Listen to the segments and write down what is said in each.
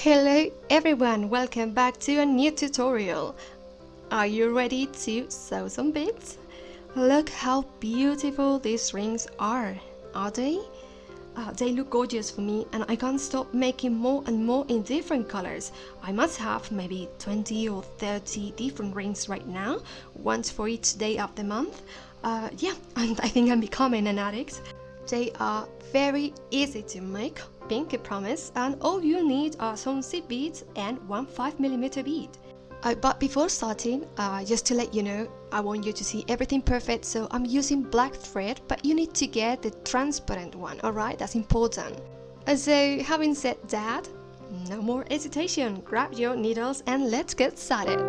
Hello everyone, welcome back to a new tutorial. Are you ready to sew some beads? Look how beautiful these rings are they? They look gorgeous for me and I can't stop making more and more in different colors. I must have maybe 20 or 30 different rings right now, once for each day of the month. Yeah, and I think I'm becoming an addict. They are very easy to make, pinky promise, and all you need are some seed beads and one 5mm bead. But before starting, just to let you know, I want you to see everything perfect, so I'm using black thread, but you need to get the transparent one, alright? That's important. So having said that, no more hesitation, grab your needles and let's get started.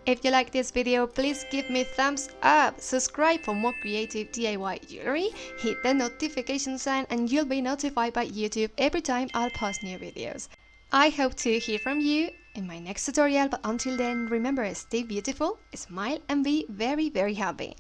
If you like this video, please give me thumbs up, subscribe for more creative DIY jewelry, hit the notification sign and you'll be notified by YouTube every time I'll post new videos. I hope to hear from you in my next tutorial, but until then, remember, stay beautiful, smile and be very, very happy.